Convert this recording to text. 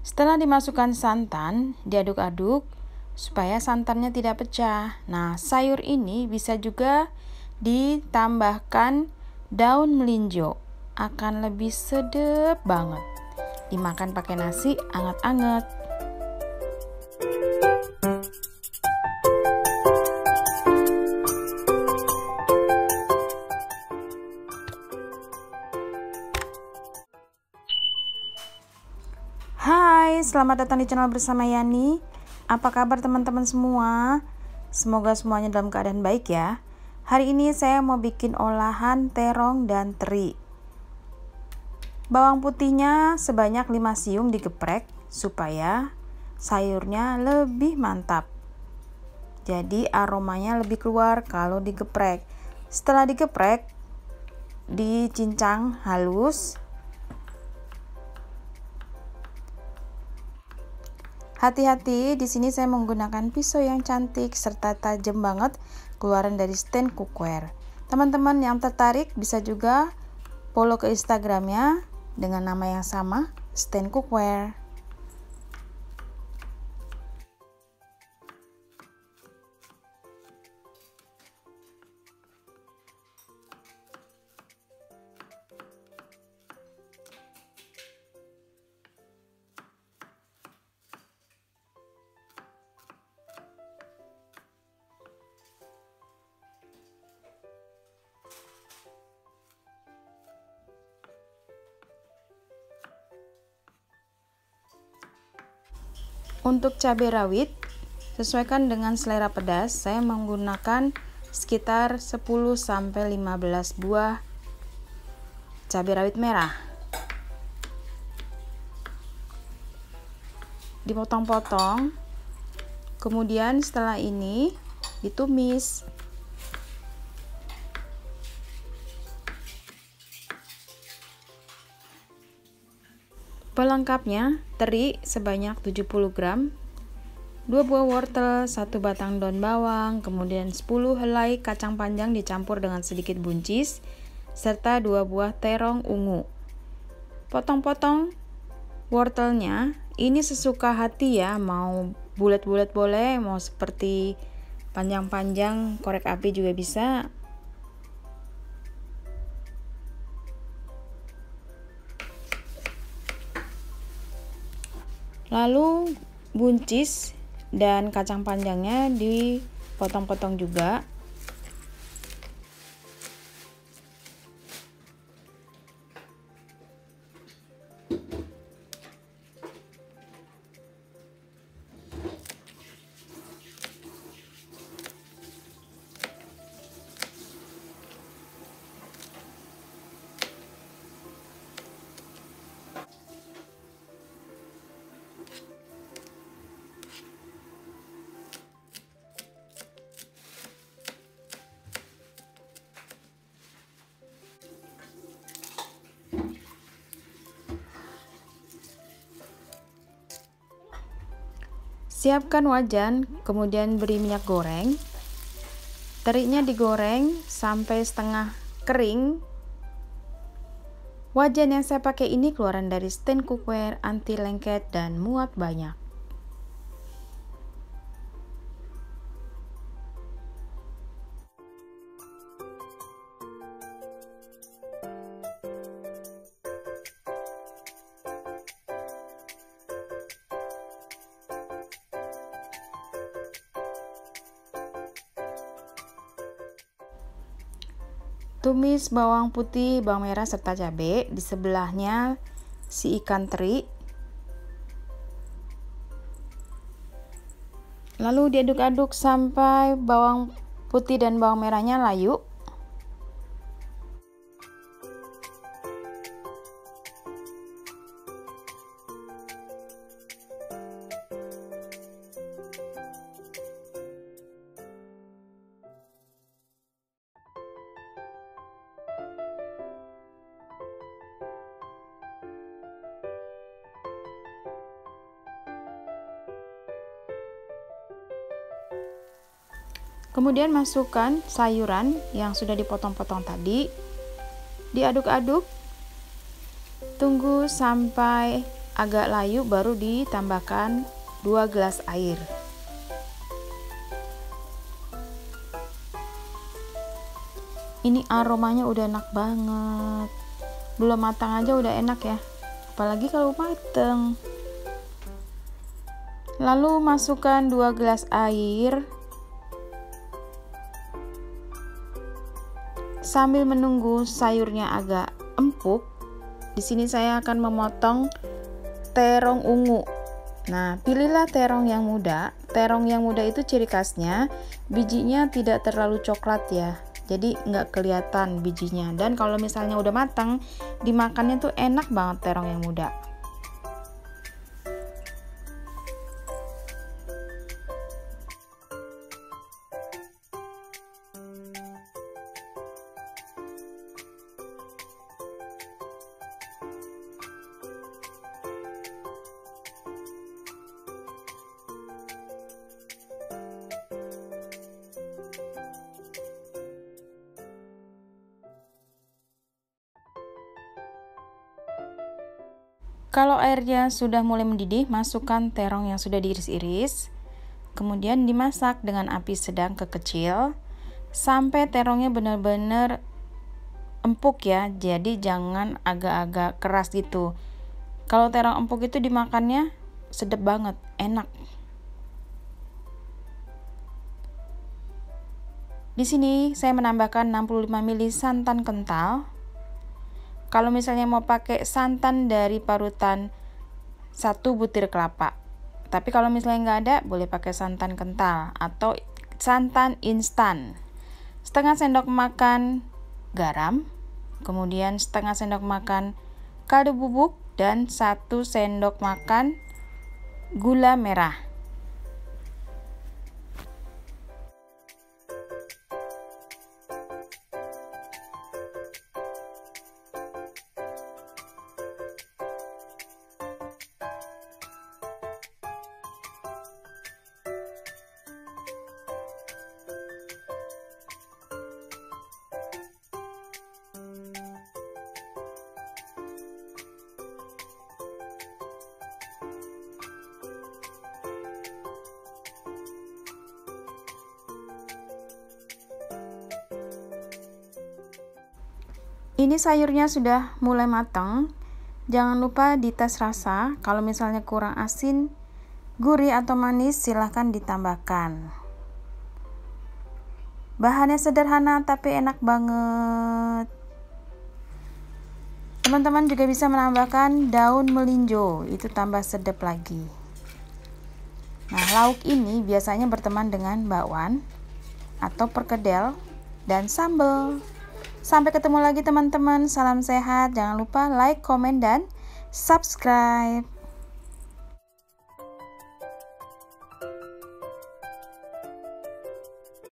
Setelah dimasukkan santan, diaduk-aduk supaya santannya tidak pecah. Nah, sayur ini bisa juga ditambahkan daun melinjo. Akan lebih sedap banget. Dimakan pakai nasi anget-anget. Hai, selamat datang di channel bersama Yani. Apa kabar teman-teman semua? Semoga semuanya dalam keadaan baik ya. Hari ini saya mau bikin olahan terong dan teri. Bawang putihnya sebanyak 5 siung digeprek supaya sayurnya lebih mantap. Jadi aromanya lebih keluar kalau digeprek. Setelah digeprek, dicincang halus. Hati-hati, di sini saya menggunakan pisau yang cantik serta tajam banget keluaran dari stand cookware. Teman-teman yang tertarik bisa juga follow ke Instagramnya dengan nama yang sama, stand cookware. Untuk cabai rawit, sesuaikan dengan selera pedas. Saya menggunakan sekitar 10-15 buah cabai rawit merah. Dipotong-potong. Kemudian setelah ini ditumis. Pelengkapnya, teri sebanyak 70 gram, 2 buah wortel, 1 batang daun bawang, kemudian 10 helai kacang panjang dicampur dengan sedikit buncis, serta 2 buah terong ungu. Potong-potong wortelnya, ini sesuka hati ya, mau bulat-bulat boleh, mau seperti panjang-panjang korek api juga bisa. Lalu buncis dan kacang panjangnya dipotong-potong juga. Siapkan wajan, kemudian beri minyak goreng. Terinya digoreng sampai setengah kering. Wajan yang saya pakai ini keluaran dari stand cookware, anti lengket dan muat banyak. Tumis bawang putih, bawang merah serta cabai. Di sebelahnya si ikan teri. Lalu diaduk-aduk sampai bawang putih dan bawang merahnya layu. Kemudian masukkan sayuran yang sudah dipotong-potong tadi. Diaduk-aduk. Tunggu sampai agak layu baru ditambahkan 2 gelas air. Ini aromanya udah enak banget. Belum matang aja udah enak ya. Apalagi kalau mateng. Lalu masukkan 2 gelas air. Sambil menunggu sayurnya agak empuk, di sini saya akan memotong terong ungu. Nah, pilihlah terong yang muda. Terong yang muda itu ciri khasnya bijinya tidak terlalu coklat ya. Jadi nggak kelihatan bijinya. Dan kalau misalnya udah matang, dimakannya tuh enak banget terong yang muda. Kalau airnya sudah mulai mendidih, masukkan terong yang sudah diiris-iris. Kemudian dimasak dengan api sedang ke kecil sampai terongnya benar-benar empuk ya. Jadi jangan agak-agak keras gitu. Kalau terong empuk itu dimakannya sedap banget, enak. Di sini saya menambahkan 65 ml santan kental. Kalau misalnya mau pakai santan dari parutan 1 butir kelapa. Tapi kalau misalnya nggak ada, boleh pakai santan kental atau santan instan. Setengah sendok makan garam, kemudian setengah sendok makan kaldu bubuk, dan 1 sendok makan gula merah. Ini sayurnya sudah mulai matang. Jangan lupa dites rasa. Kalau misalnya kurang asin, gurih atau manis, silahkan ditambahkan. Bahannya sederhana tapi enak banget. Teman-teman juga bisa menambahkan daun melinjo, itu tambah sedap lagi. Nah, lauk ini biasanya berteman dengan bakwan atau perkedel dan sambal. Sampai ketemu lagi teman-teman, salam sehat, jangan lupa like, komen, dan subscribe.